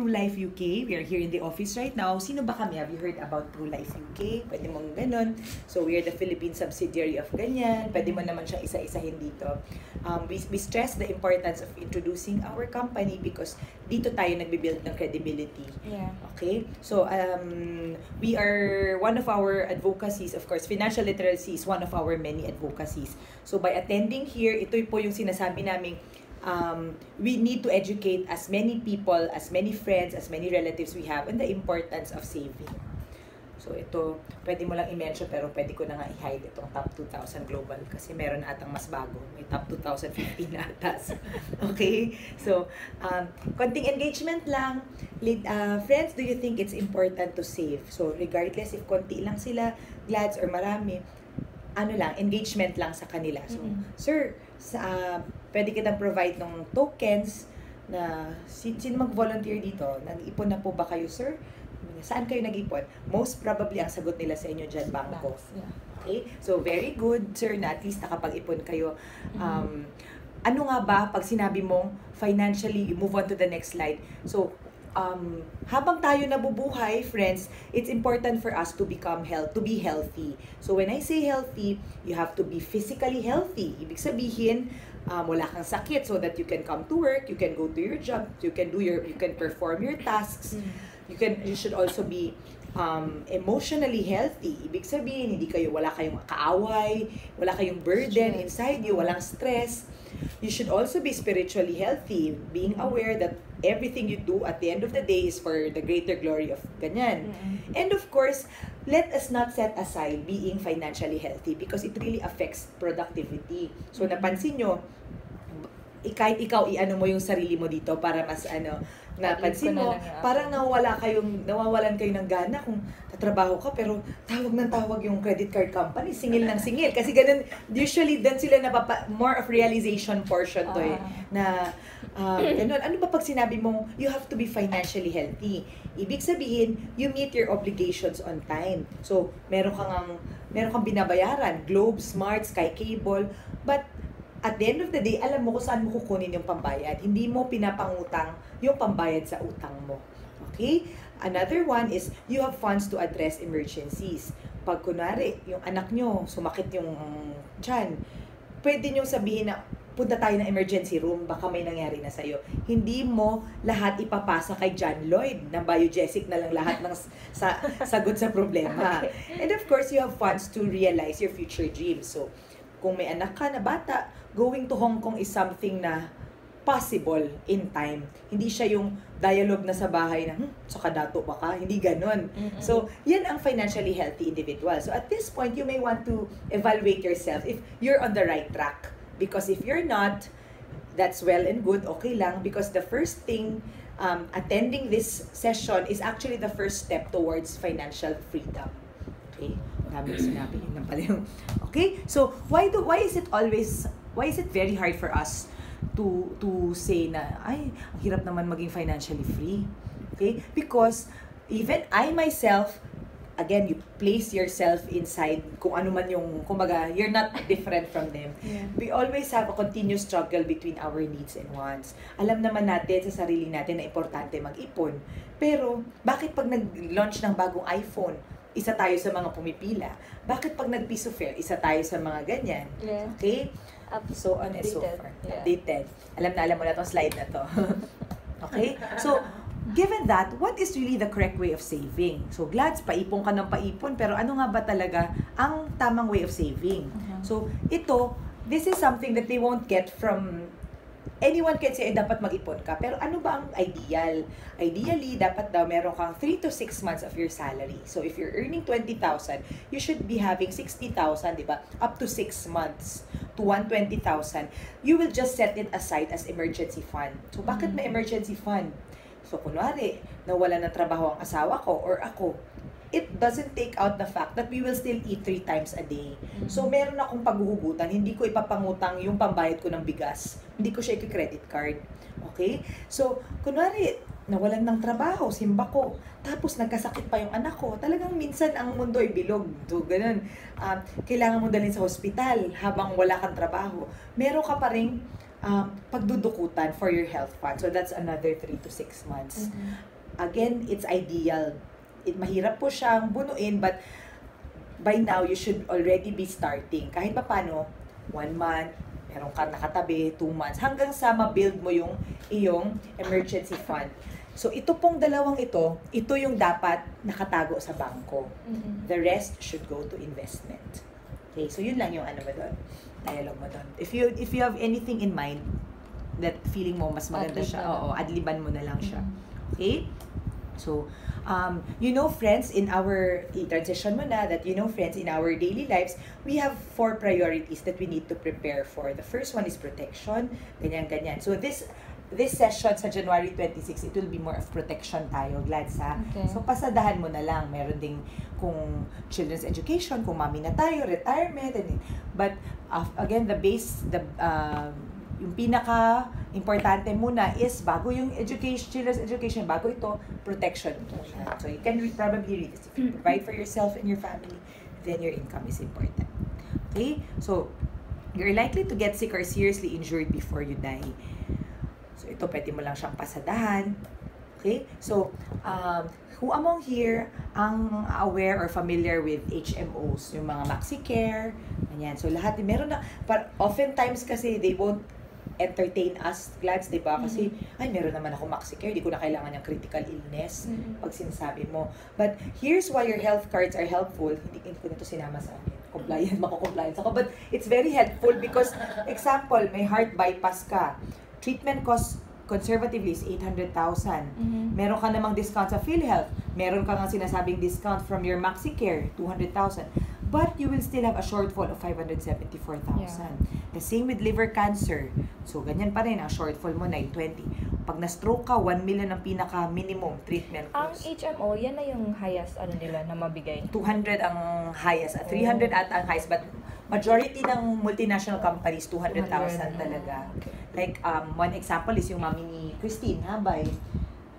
PruLife UK. We are here in the office right now. Sino ba kami? Have you heard about PruLife UK? Pwede mong ganun. So, we are the Philippine subsidiary of ganyan. Pwede mo naman siyang isa-isahin dito. We stress the importance of introducing our company because dito tayo nagbibuild ng credibility. Yeah. Okay? So, we are, one of our advocacies, of course, financial literacy is one of our many advocacies. So, by attending here, ito po yung sinasabi namin, we need to educate as many people, as many friends, as many relatives we have on the importance of saving. So ito, pwede mo lang i-mention pero pwede ko na nga i-hide itong top 2,000 global kasi meron na atang mas bago. May top 2,015 na atas. Okay? So, konting engagement lang. Friends, do you think it's important to save? So, regardless if konti lang sila, glads or marami, ano lang, engagement lang sa kanila. So, sir, pwede kitang provide ng tokens na sino mag-volunteer dito? Nag-ipon na po ba kayo, sir? Saan kayo nag-ipon? Most probably, ang sagot nila sa inyo dyan, bangko. Okay? So, very good, sir, na at least nakapag-ipon kayo. Ano nga ba, pag sinabi mong financially, move on to the next slide. So, habang tayo nabubuhay, friends, it's important for us to to be healthy. So when I say healthy, you have to be physically healthy. Ibig sabihin, wala kang sakit so that you can come to work, you can go to your job, you can perform your tasks. You should also be emotionally healthy. Ibig sabihin, wala kayong kaaway, wala kayong burden inside you, walang stress. You should also be spiritually healthy, being aware that everything you do at the end of the day is for the greater glory of ganyan. And of course, let us not set aside being financially healthy because it really affects productivity. So napansin nyo, kahit ikaw i-ano mo yung sarili mo dito para mas napansin mo, parang nawawalan kayo ng gana kung tatrabaho ka pero tawag ng tawag yung credit card company, singil ng singil. Kasi ganun, usually dan sila more of realization portion to na ganun. Ano ba pag sinabi mong you have to be financially healthy? Ibig sabihin, you meet your obligations on time. So, meron kang binabayaran, Globe, Smart, Sky Cable, but at the end of the day, alam mo kung saan mo kukunin yung pambayad. Hindi mo pinapangutang yung pambayad sa utang mo. Okay? Another one is, you have funds to address emergencies. Pag kunwari, yung anak nyo, sumakit yung tiyan, pwede nyo sabihin na, punta tayo ng emergency room, baka may nangyari na sa'yo. Hindi mo lahat ipapasa kay John Lloyd, na biogesic na lang lahat ng sagot sa problema. And of course, you have funds to realize your future dreams. So, kung may anak ka na bata, going to Hong Kong is something na possible in time. Hindi siya yung dialogue na sa bahay na, saka dato ba ka? Hindi ganon. So, yan ang financially healthy individual. So, at this point, you may want to evaluate yourself if you're on the right track. Because if you're not, that's well and good, okay lang. Because the first thing, attending this session is actually the first step towards financial freedom. Okay? Marami sinabi, yun lang pala yung... Okay? So, why is it very hard for us to say na, ay, ang hirap naman maging financially free? Okay? Because, even I myself, again, you place yourself inside kung ano man yung, kumbaga, you're not different from them. Yeah. We always have a continuous struggle between our needs and wants. Alam naman natin sa sarili natin na importante mag-ipon. Pero, bakit pag nag-launch ng bagong iPhone, isa tayo sa mga pumipila? Bakit pag nag-piece of fare, isa tayo sa mga ganyan? Yeah. Okay? So on and so forth. Yeah. Updated. Alam mo na tong slide na to. Okay? So, given that, what is really the correct way of saving? So, glads, paipon ka ng paipon, pero ano nga ba talaga ang tamang way of saving? So, this is something that they won't get from anyone. Can say, dapat mag-ipon ka. Pero ano ba ang ideal? Ideally, dapat daw meron kang 3 to 6 months of your salary. So, if you're earning 20,000, you should be having 60,000, di ba? Up to 6 months to 120,000. You will just set it aside as emergency fund. So, bakit may emergency fund? So, kunwari, nawala ng trabaho ang asawa ko or ako, it doesn't take out the fact that we will still eat 3 times a day. So, meron akong paghuhugutan. Hindi ko ipapangutang yung pambayad ko ng bigas. Hindi ko siya i-credit card. Okay? So, kunwari, nawalan ng trabaho, simba ko. Tapos, nagkasakit pa yung anak ko. Talagang minsan ang mundo ay bilog. So, ganun. Kailangan mo dalhin sa hospital habang wala kang trabaho. Meron ka pa rin pagdudukutan for your health fund. So that's another 3 to 6 months. Again, it's ideal. Mahirap po siyang bunuin, but by now, you should already be starting. Kahit pa paano, 1 month, meron ka nakatabi, 2 months, hanggang sa ma-build mo yung iyong emergency fund. So, ito pong dalawang ito yung dapat nakatago sa bangko. The rest should go to investment. Okay, so yun lang yung ano mo doon, dialogue mo doon. If you have anything in mind that feeling mo mas maganda siya, adliban mo na lang siya. Okay? So, friends, transition mo na, that friends, in our daily lives, we have 4 priorities that we need to prepare for. The first one is protection, ganyan. So, this session sa January 26, it will be more of protection tayo, Glads, ha? Okay. So, pasadahan mo na lang. Meron ding kung children's education, kung mami na tayo, retirement, but again, yung pinaka-importante muna is bago yung children's education, bago ito, protection muna. So you can probably read this. If you provide for yourself and your family, then your income is important. Okay? So, you're likely to get sick or seriously injured before you die. So ito, pwede mo lang siyang pasadahan. Okay? So, who among here ang aware or familiar with HMOs? Yung mga MaxiCare, ganyan. So, lahat, meron na, oftentimes kasi, they won't entertain us, Glads, di ba? Kasi, meron naman ako MaxiCare, di ko na kailangan ng critical illness pag sinasabi mo. But, here's why your health cards are helpful. Hindi ko na ito sinama sa akin. Mako-compliance ako. But, it's very helpful because, example, may heart bypass ka. Treatment cost conservatively is 800,000. Meron ka namang discount sa PhilHealth. Meron ka nga sinasabing discount from your MaxiCare, 200,000. But you will still have a shortfall of 574,000. Yeah. The same with liver cancer. So, ganyan pa rin. Ang shortfall mo, 920. Pag na-stroke ka, 1 million ang pinaka-minimum treatment cost. Ang HMO, yan na yung highest nila na mabigay? 200 ang highest. 300 at ang highest. But majority ng multinational companies, 200,000 talaga. Okay. Like, one example is yung mami ni Christine Habay.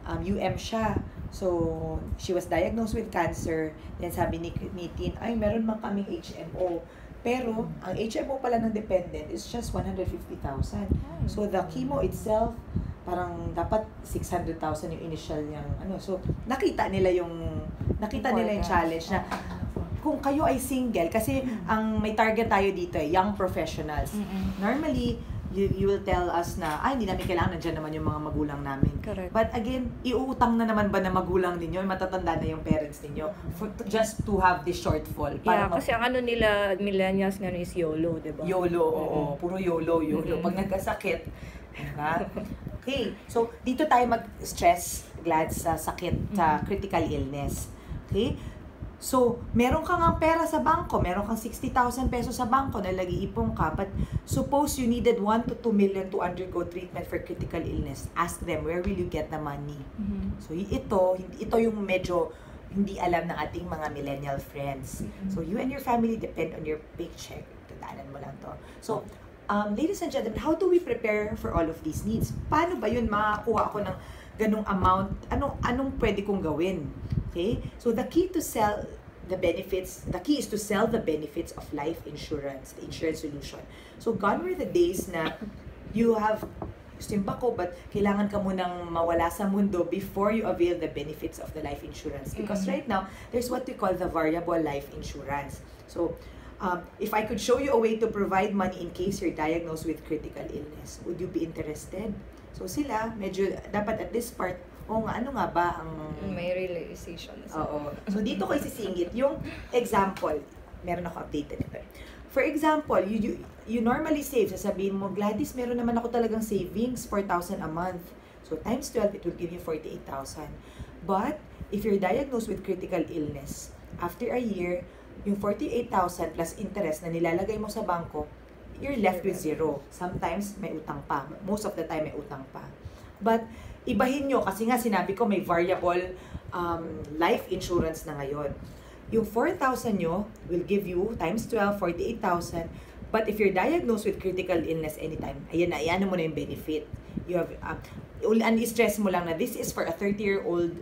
UM siya. So, she was diagnosed with cancer. Then sabi ni Tin, meron man kaming HMO. Pero, ang HMO pala ng dependent is just 150,000. So, the chemo itself, parang dapat 600,000 yung initial niyang, So, nakita nila yung challenge na kung kayo ay single, kasi ang may target tayo dito young professionals. Normally, you will tell us na, hindi namin kailangan, nandiyan naman yung mga magulang namin. Correct. But again, iuutang na naman ba na magulang ninyo, matatanda na yung parents ninyo, just to have this shortfall. Para kasi ang nila, millennials nga is YOLO, di ba? YOLO, oo. Puro YOLO. Pag nagkasakit, diba? Okay, so dito tayo mag-stress, Glads, sa sakit, sa critical illness. Okay? So, meron kang ang pera sa bangko, meron kang 60,000 pesos sa bangko na nag-iipon ka, but suppose you needed 1 to 2 million to undergo treatment for critical illness. Ask them, where will you get the money? So, ito yung medyo hindi alam ng ating mga millennial friends. So, you and your family depend on your paycheck. Tandaanan mo lang to. So, ladies and gentlemen, how do we prepare for all of these needs? Paano ba yun makakuha ako ng ganung amount? Anong pwede kong gawin? Okay? So, the key is to sell the benefits of life insurance, the insurance solution. So, gone were the days na you have simba ko, but kailangan ka munang mawala sa mundo before you avail the benefits of the life insurance. Because right now, there's what we call the variable life insurance. So, if I could show you a way to provide money in case you're diagnosed with critical illness, would you be interested? So, sila, medyo dapat at this part, ano nga ba ang... May realization. Oo. So, dito ko isisingit yung example. Meron ako updated ito. For example, you normally save. Sasabihin mo, Gladys, meron naman ako talagang savings, 4,000 a month. So, times 12, it will give you 48,000. But, if you're diagnosed with critical illness, after a year, yung 48,000 plus interest na nilalagay mo sa bangko, you're left with zero. Sometimes, may utang pa. Most of the time, may utang pa. But, ibahin nyo, kasi nga sinabi ko may variable life insurance na ngayon. Yung 4,000 nyo will give you times 12, 48,000. But if you're diagnosed with critical illness anytime, ayan mo na yung benefit. You have, i-stress mo lang na this is for a 30-year-old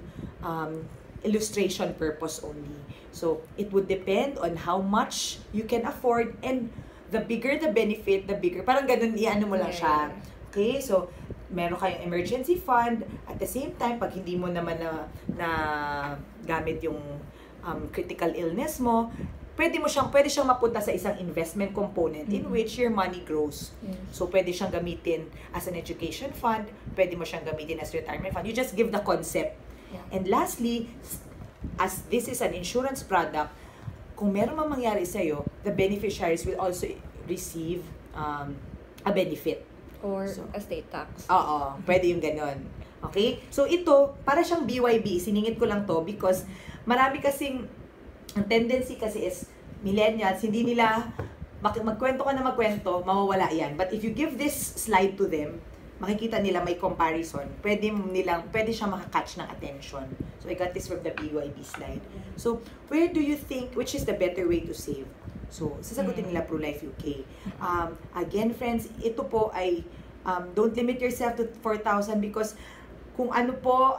illustration purpose only. So, it would depend on how much you can afford, and the bigger the benefit, the bigger. Parang ganun, mo lang siya. Okay, so meron kayong emergency fund. At the same time, pag hindi mo naman na gamit yung critical illness mo, pwede siyang mapunta sa isang investment component in which your money grows. Yes. So, pwede siyang gamitin as an education fund, pwede mo siyang gamitin as retirement fund. You just give the concept. Yeah. And lastly, as this is an insurance product, kung meron mang mangyari sa'yo, the beneficiaries will also receive a benefit. Or So, estate tax. Oo, pwede yung ganon. Okay? So ito, para siyang BYB, siningit ko lang to because marami kasing, ang tendency kasi is, millennials, hindi nila, magkwento ka na magkwento, mawawala yan. But if you give this slide to them, makikita nila may comparison, pwede siyang makakatch ng attention. So I got this from the BYB slide. So, where do you think, which is the better way to save? So, sasagutin nila ProLife UK. Again, friends, ito po ay don't limit yourself to 4,000 because kung ano po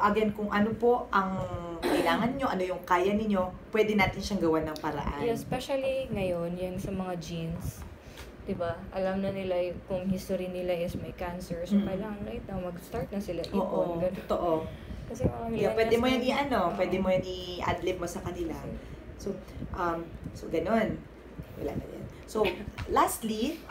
ang kailangan nyo, ano yung kaya ninyo, pwede natin siyang gawan ng paraan. Yeah, especially ngayon, yung sa mga genes, diba? Alam na nila kung history nila is may cancer. So, kailangan right now, mag-start na sila ipon. Oo, totoo. Kasi mga millennials Pwede mo yan na- pwede mo yan i-adlib mo sa kanila. So, ganun. Wala na yan. So, lastly,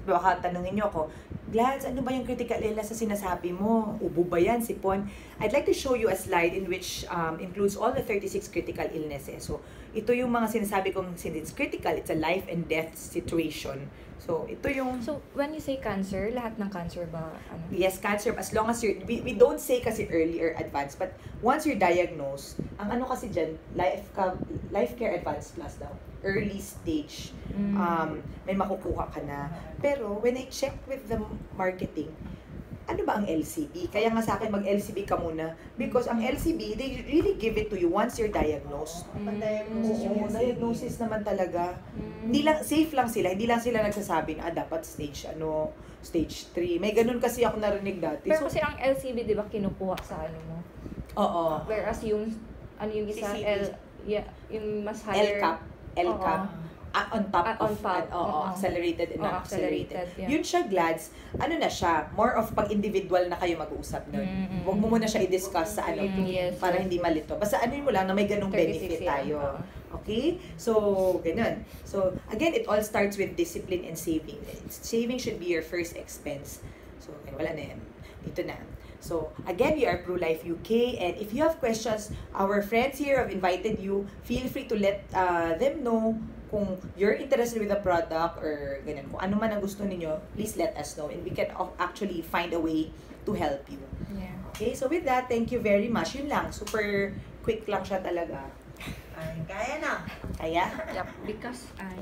baka tanungin nyo ako, Glads, ano ba yung critical illness na sinasabi mo? Ubo ba yan, sipon? I'd like to show you a slide in which includes all the 36 critical illnesses. So, ito yung mga sinasabi kong since it's critical, it's a life and death situation. So, ito yung... So, when you say cancer, lahat ng cancer ba? Ano? Yes, cancer, as long as we don't say kasi early or advanced, but once you're diagnosed, ang ano kasi dyan, life care advanced plus daw, early stage, may makukuha ka na. Pero, when I checked with the marketing, ano ba ang LCB? Kaya nga sa akin, mag-LCB ka muna. Because ang LCB, they really give it to you once you're diagnosed. Oo, diagnosis naman talaga. Hindi lang, safe lang sila. Hindi lang sila nagsasabi na, dapat stage 3. May ganun kasi ako narinig dati. Pero kasi ang LCB, di ba, kinukuha sa ano mo? Oo. Whereas yung, ano yung isa, CCD. yung mas higher... LCAP. On top On of top. accelerated and non-accelerated. Accelerated, yeah. Yun siya, Glads, ano na siya, more of pag individual na kayo mag-uusap nun. Huwag mo muna siya i-discuss sa ano, Yes, para hindi malito. Basta ano mo lang na may ganung 36 benefit yan. tayo. Okay? So, ganun. So, again, it all starts with discipline and saving. Saving should be your first expense. So, wala na yan. Dito na. So, again, we are ProLife UK, and if you have questions, our friends here have invited you. Feel free to let them know kung you're interested with the product or ganun. Kung ano man ang gusto ninyo, please let us know, and we can actually find a way to help you. Yeah. Okay, so with that, thank you very much. Yun lang, super quick lang siya talaga. Ay, kaya na. Kaya? Yep, because I...